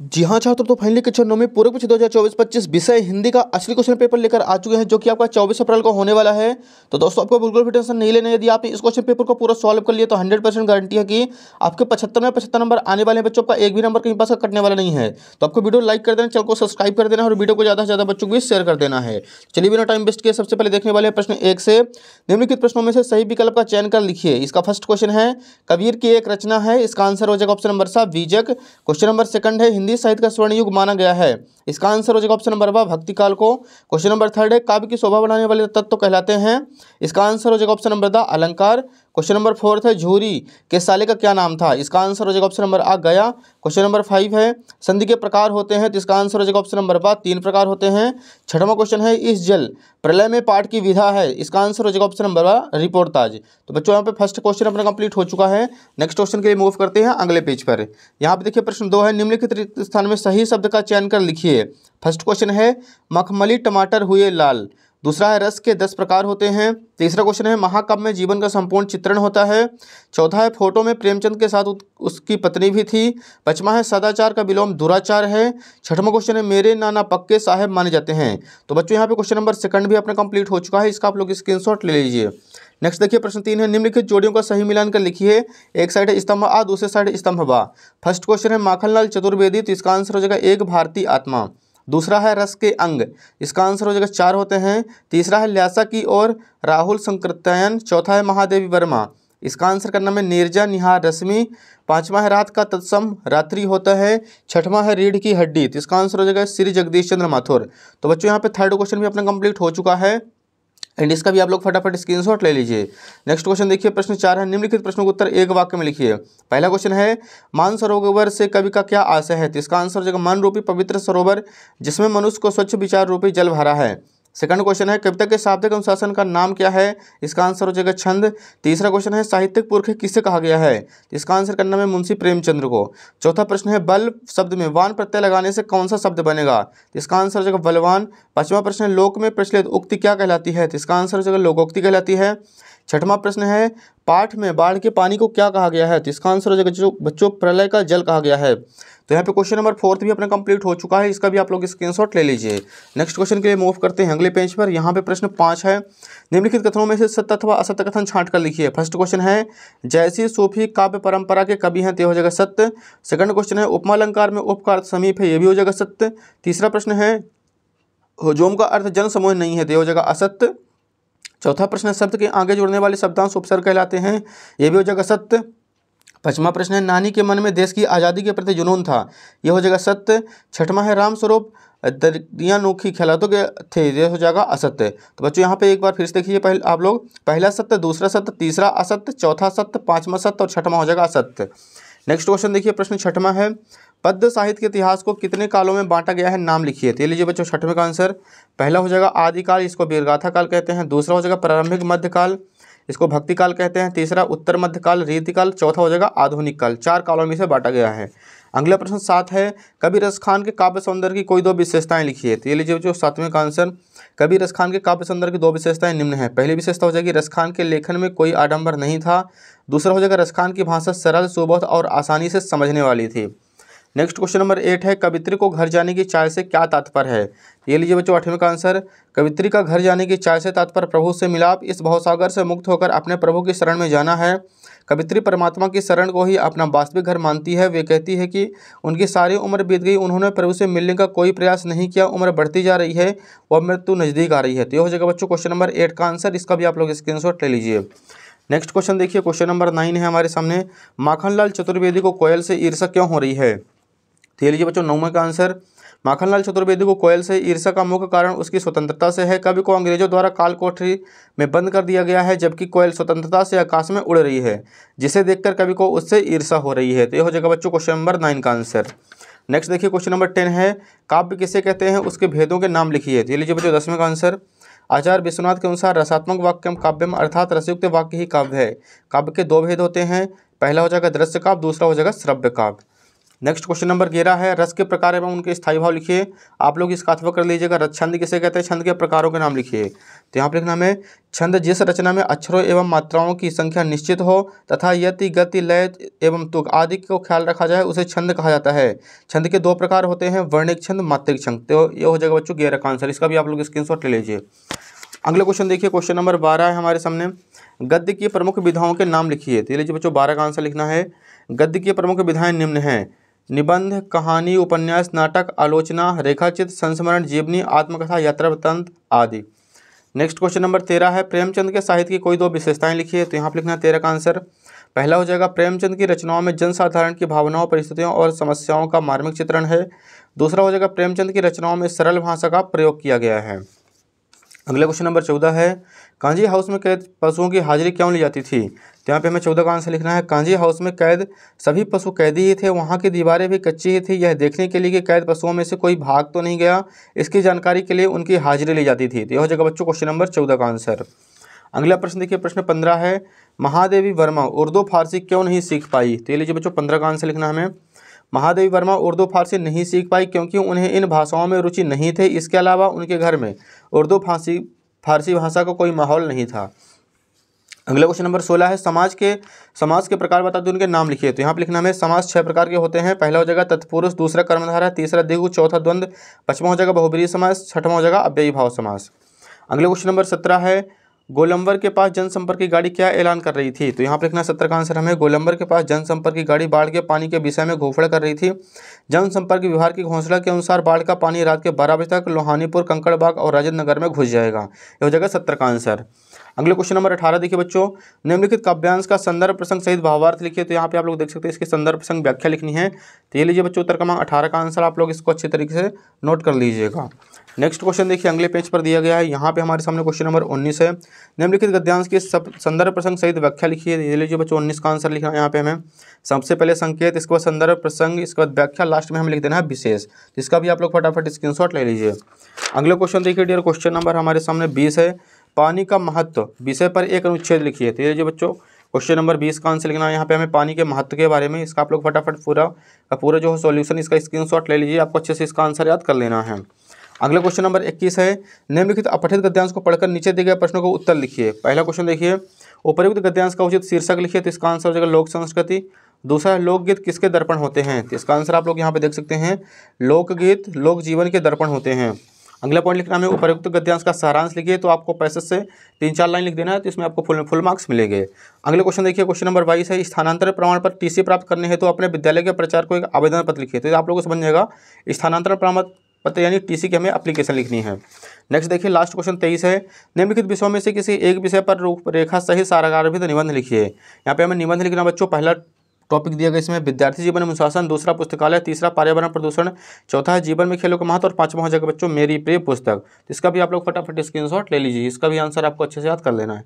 जी हाँ छात्रों, तो फाइनली कक्षा 9 में पूरक परीक्षा 2024-25 विषय हिंदी का असली क्वेश्चन पेपर लेकर आ चुके हैं, जो कि आपका 24 अप्रैल को होने वाला है। तो दोस्तों आपको बिल्कुल भी टेंशन नहीं लेना। यदि आपने इस क्वेश्चन पेपर को पूरा सॉल्व कर लिया तो 100% गारंटी है कि आपके 75 में 75 नंबर आने वाले हैं। बच्चों का एक भी नंबर कहीं पास कटने वाला नहीं है। तो आपको वीडियो लाइक कर देना, चैनल को सब्सक्राइब कर देना और वीडियो को ज़्यादा से ज़्यादा बच्चों को भी शेयर कर देना है। चलिए बिना टाइम वेस्ट किए सबसे पहले देखने वाले हैं प्रश्न 1 से। निम्नलिखित प्रश्नों में से सही विकल्प का चयन कर लिखिए। इसका फर्स्ट क्वेश्चन है, कबीर की एक रचना है। इसका आंसर हो जाएगा ऑप्शन नंबर सा बीजक। क्वेश्चन नंबर सेकंड है, हिंदी साहित्य का स्वर्ण युग माना गया है। इसका आंसर हो जाएगा ऑप्शन नंबर बा भक्ति काल को। क्वेश्चन नंबर थर्ड है, काव्य की शोभा बढ़ाने वाले तत्व कहलाते हैं। इसका आंसर हो जाएगा ऑप्शन नंबर द अलंकार। क्वेश्चन नंबर फोर्थ है, झूरी के साले का क्या नाम था। इसका आंसर हो जाएगा ऑप्शन नंबर आ गया। क्वेश्चन नंबर 5 है, संधि के प्रकार होते हैं। तो इसका आंसर हो जाएगा ऑप्शन नंबर बा 3 प्रकार होते हैं। छठवां क्वेश्चन है, इस जल प्रलय में पाठ की विधा है। इसका आंसर हो जाएगा ऑप्शन नंबर बा रिपोर्टाज। तो बच्चों यहाँ पे फर्स्ट क्वेश्चन अपना कंप्लीट हो चुका है। नेक्स्ट क्वेश्चन के लिए मूव करते हैं अगले पेज पर। यहाँ पे देखिए प्रश्न 2 है, निम्नलिखित रिक्त स्थान में सही शब्द का चयन कर लिखिए। फर्स्ट क्वेश्चन है, मखमली टमाटर हुए लाल। दूसरा है, रस के 10 प्रकार होते हैं। तीसरा क्वेश्चन है, महाकाव्य में जीवन का संपूर्ण चित्रण होता है। चौथा है, फोटो में प्रेमचंद के साथ उसकी पत्नी भी थी। पांचवा है, सदाचार का विलोम दुराचार है। छठवां क्वेश्चन है, मेरे नाना पक्के साहब माने जाते हैं। तो बच्चों यहाँ पे क्वेश्चन नंबर सेकंड भी अपना कंप्लीट हो चुका है। इसका आप लोग स्क्रीनशॉट ले लीजिए। नेक्स्ट देखिए प्रश्न 3 है, निम्नलिखित जोड़ियों का सही मिलान कर लिखिए। एक साइड है स्तंभ आ, दूसरे साइड है स्तंभ बा। फर्स्ट क्वेश्चन है, माखनलाल चतुर्वेदी। तो इसका आंसर हो जाएगा एक भारतीय आत्मा। दूसरा है, रस के अंग। इसका आंसर हो जाएगा 4 होते हैं। तीसरा है, ल्यासा की और राहुल संकृत्यायन। चौथा है, महादेवी वर्मा। इसका आंसर करना में नीरजा निहार रश्मि। पांचवा है, रात का तत्सम रात्रि होता है। छठवां है, रीढ़ की हड्डी। तो इसका आंसर हो जाएगा श्री जगदीश चंद्र माथुर। तो बच्चों यहाँ पे थर्ड क्वेश्चन भी अपना कंप्लीट हो चुका है एंड इसका भी आप लोग फटाफट स्क्रीनशॉट ले लीजिए। नेक्स्ट क्वेश्चन देखिए प्रश्न 4 है, निम्नलिखित प्रश्नों का उत्तर एक वाक्य में लिखिए। पहला क्वेश्चन है, मानसरोवर से कवि का क्या आशय है। तो इसका आंसर हो जाएगा मन रूपी पवित्र सरोवर जिसमें मनुष्य को स्वच्छ विचार रूपी जल भरा है। सेकंड क्वेश्चन है, कविता के शाब्दिक अनुशासन का नाम क्या है। इसका आंसर हो जाएगा छंद। तीसरा क्वेश्चन है, साहित्यिक पुरख किसे कहा गया है। इसका आंसर करना है मुंशी प्रेमचंद्र को। चौथा प्रश्न है, बल शब्द में वान प्रत्यय लगाने से कौन सा शब्द बनेगा। इसका आंसर हो जाएगा बलवान। पांचवा प्रश्न है, लोक में प्रचलित उक्ति क्या कहलाती है। तो इसका आंसर हो जाएगा लोकोक्ति कहलाती है। छठवां प्रश्न है, पाठ में बाढ़ के पानी को क्या कहा गया है। तो इसका आंसर हो जाएगा जो बच्चों प्रलय का जल कहा गया है। तो यहाँ पे क्वेश्चन नंबर 4 भी अपना कंप्लीट हो चुका है। इसका भी आप लोग स्क्रीनशॉट ले लीजिए। नेक्स्ट क्वेश्चन के लिए मूव करते हैं अगले पेज पर। यहाँ पे प्रश्न 5 है, निम्नलिखित कथनों में से सत्य अथवा असत्य कथन छांट कर लिखिए। फर्स्ट क्वेश्चन है, जैसी सूफी काव्य परंपरा के कवि हैं, तो हो जाएगा सत्य। सेकंड क्वेश्चन है, उपमा अलंकार में उप का अर्थ समीप है, ये भी हो जाएगा सत्य। तीसरा प्रश्न है, हुजूम का अर्थ जन समूह नहीं है, तो हो जाएगा असत्य। चौथा प्रश्न है, शब्द के आगे जोड़ने वाले शब्दांश उपसर्ग कहलाते हैं, ये भी हो जाएगा सत्य। पांचवा प्रश्न है, नानी के मन में देश की आज़ादी के प्रति जुनून था, ये हो जाएगा सत्य। छठवां है, राम स्वरूप दरियानोखी खिलातों के थे, ये हो जाएगा असत्य। तो बच्चों यहाँ पे एक बार फिर से देखिए, पहले आप लोग पहला सत्य, दूसरा सत्य, तीसरा असत्य, चौथा सत्य, पांचवा सत्य और छठवां हो जाएगा असत्य। नेक्स्ट क्वेश्चन देखिए प्रश्न छठवां है, पद्य साहित्य के इतिहास को कितने कालों में बांटा गया है, नाम लिखिए। तो ये लीजिए बच्चों छठवें का आंसर, पहला हो जाएगा आदिकाल, इसको वीरगाथा काल कहते हैं। दूसरा हो जाएगा प्रारंभिक मध्यकाल, इसको भक्ति काल कहते हैं। तीसरा उत्तर मध्यकाल रीतिकाल। चौथा हो जाएगा आधुनिक काल। 4 कालों में से बांटा गया है। अगला प्रश्न 7 है, कवि रस खान के काव्य सौंदर्य की कोई 2 विशेषताएं लिखिए। तो ये लीजिए बच्चों 7वें का आंसर, कवि रस खान के काव्य सौंदर्य की 2 विशेषताएं निम्न है। पहली विशेषता हो जाएगी, रस खान के लेखन में कोई आडंबर नहीं था। दूसरा हो जाएगा, रस खान की भाषा सरल, सुबोध और आसानी से समझने वाली थी। नेक्स्ट क्वेश्चन नंबर 8 है, कवित्री को घर जाने की चाय से क्या तात्पर्य है। ये लीजिए बच्चों 8वें का आंसर, कवित्री का घर जाने की चाय से तात्पर्य प्रभु से मिलाप, इस भवसागर से मुक्त होकर अपने प्रभु की शरण में जाना है। कवित्री परमात्मा की शरण को ही अपना वास्तविक घर मानती है। वे कहती है कि उनकी सारी उम्र बीत गई, उन्होंने प्रभु से मिलने का कोई प्रयास नहीं किया, उम्र बढ़ती जा रही है, वह मृत्यु नज़दीक आ रही है। तो ये हो जाएगा बच्चों क्वेश्चन नंबर 8 का आंसर। इसका भी आप लोग स्क्रीनशॉट ले लीजिए। नेक्स्ट क्वेश्चन देखिए, क्वेश्चन नंबर 9 है हमारे सामने, माखनलाल चतुर्वेदी को कोयल से ईर्ष्या क्यों हो रही है। तो ये लीजिए बच्चों 9वें का आंसर, माखनलाल चतुर्वेदी को कोयल से ईर्ष्या का मुख्य कारण उसकी स्वतंत्रता से है। कवि को अंग्रेजों द्वारा काल कोठरी में बंद कर दिया गया है, जबकि कोयल स्वतंत्रता से आकाश में उड़ रही है, जिसे देखकर कवि को उससे ईर्ष्या हो रही है। तो ये हो जाएगा बच्चों क्वेश्चन नंबर 9 का आंसर। नेक्स्ट देखिए क्वेश्चन नंबर 10 है, काव्य किसे कहते हैं, उसके भेदों के नाम लिखिए। तो ये लीजिए बच्चों 10वें का आंसर, आचार्य विश्वनाथ के अनुसार रसात्मक वाक्यम काव्यम अर्थात रसयुक्त वाक्य ही काव्य है। काव्य के 2 भेद होते हैं, पहला हो जाएगा दृश्य काव्य, दूसरा हो जाएगा श्रव्य काव्य। नेक्स्ट क्वेश्चन नंबर 11 है, रस के प्रकार एवं उनके स्थायी भाव लिखिए। आप लोग इसका अथवा कर लीजिएगा। रस छंद किसे कहते हैं, छंद के प्रकारों के नाम लिखिए। तो यहाँ पर लिखना है छंद जिस रचना में अक्षरों एवं मात्राओं की संख्या निश्चित हो तथा यति गति लय एवं तुक आदि को ख्याल रखा जाए उसे छंद कहा जाता है। छंद के दो प्रकार होते हैं, वर्णिक छंद, मात्रिक छंद। तो ये हो जाएगा बच्चों 11 का आंसर। इसका भी आप लोग स्क्रीनशॉट ले लीजिए। अगला क्वेश्चन देखिए, क्वेश्चन नंबर 12 है हमारे सामने। गद्य की प्रमुख विधाओं के नाम लिखिए। तो लीजिए बच्चों 12 का आंसर लिखना है। गद्य की प्रमुख विधाएं निम्न हैं: निबंध, कहानी, उपन्यास, नाटक, आलोचना, रेखाचित्र, संस्मरण, जीवनी, आत्मकथा, यात्रा वृत्तांत आदि। नेक्स्ट क्वेश्चन नंबर 13 है, प्रेमचंद के साहित्य की कोई दो विशेषताएं लिखिए। तो यहाँ पर लिखना है 13 का आंसर। पहला हो जाएगा, प्रेमचंद की रचनाओं में जनसाधारण की भावनाओं, परिस्थितियों और समस्याओं का मार्मिक चित्रण है। दूसरा हो जाएगा, प्रेमचंद की रचनाओं में सरल भाषा का प्रयोग किया गया है। अगला क्वेश्चन नंबर 14 है, कांजी हाउस में कैद पशुओं की हाजिरी क्यों ली जाती थी। तो यहाँ पे हमें 14 का आंसर लिखना है। कांजी हाउस में कैद सभी पशु कैदी ही थे, वहाँ की दीवारें भी कच्ची ही थी। यह देखने के लिए कि कैद पशुओं में से कोई भाग तो नहीं गया, इसकी जानकारी के लिए उनकी हाजिरी ली जाती थी। तो यह हो जाएगा बच्चों क्वेश्चन नंबर 14 का आंसर। अगला प्रश्न देखिए, प्रश्न 15 है, महादेवी वर्मा उर्दू फारसी क्यों नहीं सीख पाई। तो ये लीजिए बच्चों 15 का आंसर लिखना है हमें। महादेवी वर्मा उर्दू फारसी नहीं सीख पाई क्योंकि उन्हें इन भाषाओं में रुचि नहीं थी। इसके अलावा उनके घर में उर्दू फारसी भाषा का कोई माहौल नहीं था। अगला क्वेश्चन नंबर 16 है, समास के प्रकार बता दो, उनके नाम लिखिए। तो यहाँ पे लिखना है समास 6 प्रकार के होते हैं। पहला हो जाएगा तत्पुरुष, दूसरा कर्मधारय, तीसरा द्विगु, चौथा द्वंद्व, पांचवा हो जाएगा बहुब्रीहि समास, छठवां हो जाएगा अव्ययी भाव समास। अगले क्वेश्चन नंबर 17 है, गोलंबर के पास जनसंपर्क की गाड़ी क्या ऐलान कर रही थी। तो यहाँ पे लिखना 17 का आंसर हमें। गोलंबर के पास जनसंपर्क की गाड़ी बाढ़ के पानी के विषय में घोषणा कर रही थी। जनसंपर्क विभाग की घोषणा के अनुसार बाढ़ का पानी रात के 12 बजे तक लोहानीपुर, कंकड़बाग और राजेंद्र नगर में घुस जाएगा। ये हो जाएगा 17 का आंसर। अगले क्वेश्चन नंबर 18 देखिए बच्चों, निम्नलिखित काव्यांश का संदर्भ प्रसंग सहित भावार्थ लिखिए। तो यहाँ पे आप लोग देख सकते हैं इसकी संदर्भ प्रसंग व्याख्या लिखनी है। तो ये लीजिए बच्चों उत्तर क्रमांक 18 का आंसर। आप लोग इसको अच्छी तरीके से नोट कर लीजिएगा। नेक्स्ट क्वेश्चन देखिए, अगले पेज पर दिया गया है। यहाँ पे हमारे सामने क्वेश्चन नंबर 19 है, निम्नलिखित गद्यांश की संदर्भ प्रसंग सहित व्याख्या लिखिए। ये लीजिए बच्चों 19 का आंसर लिखना है। यहाँ पे हमें सबसे पहले संकेत, इसके बाद संदर्भ प्रसंग, इसके बाद व्याख्या, लास्ट में हम लिख देना है विशेष। जिसका भी आप लोग फटाफट स्क्रीनशॉट ले लीजिए। अगले क्वेश्चन देखिए डियर, क्वेश्चन नंबर हमारे सामने 20 है, पानी का महत्व विषय पर एक अनुच्छेद लिखिए। तो ये लीजिए बच्चों क्वेश्चन नंबर 20 का आंसर लिखना है। यहाँ पे हमें पानी के महत्व के बारे में, इसका आप लोग फटाफट पूरा जो सॉल्यूशन इसका स्क्रीनशॉट ले लीजिए। आपको अच्छे से इसका आंसर याद कर लेना है। अगला क्वेश्चन नंबर 21 है, निम्नलिखित अपठित गद्यांश को पढ़कर नीचे दिए गए प्रश्नों को उत्तर लिखिए। पहला क्वेश्चन देखिए, उपर्युक्त गद्यांश का उचित शीर्षक लिखिए। तो इसका आंसर हो जाएगा लोक संस्कृति। दूसरा है, लोकगीत किसके दर्पण होते हैं। तो इसका आंसर आप लोग यहाँ पे देख सकते हैं, लोकगीत लोक जीवन के दर्पण होते हैं। अगला पॉइंट लिखना है, उपर्युक्त गद्यांश का सारांश लिखिए। तो आपको 65 से 3-4 लाइन लिख देना है, तो इसमें आपको फुल मार्क्स मिलेंगे। अगले क्वेश्चन देखिए, क्वेश्चन नंबर 22 है, स्थानांतरण प्रमाण पर टीसी प्राप्त करने हेतु अपने विद्यालय के प्रचार को एक आवेदन पत्र लिखिए। तो आप लोगों को समझ जाएगा, स्थानांतरण प्रमाण पत्र यानी टीसी की हमें एप्लीकेशन लिखनी है। नेक्स्ट देखिए लास्ट क्वेश्चन 23 है, निम्नलिखित विषयों में से किसी एक विषय पर रूपरेखा सहित सारांशित निबंध लिखिए। यहाँ पे हमें निबंध लिखना बच्चों, पहला टॉपिक दिया गया इसमें विद्यार्थी जीवन में अनुशासन, दूसरा पुस्तकालय, तीसरा पर्यावरण प्रदूषण, चौथा है जीवन में खेलों का महत्व और पांचवा हो जाएगा बच्चों मेरी प्रिय पुस्तक। इसका भी आप लोग फटाफट स्क्रीनशॉट ले लीजिए। इसका भी आंसर आपको अच्छे से याद कर लेना है।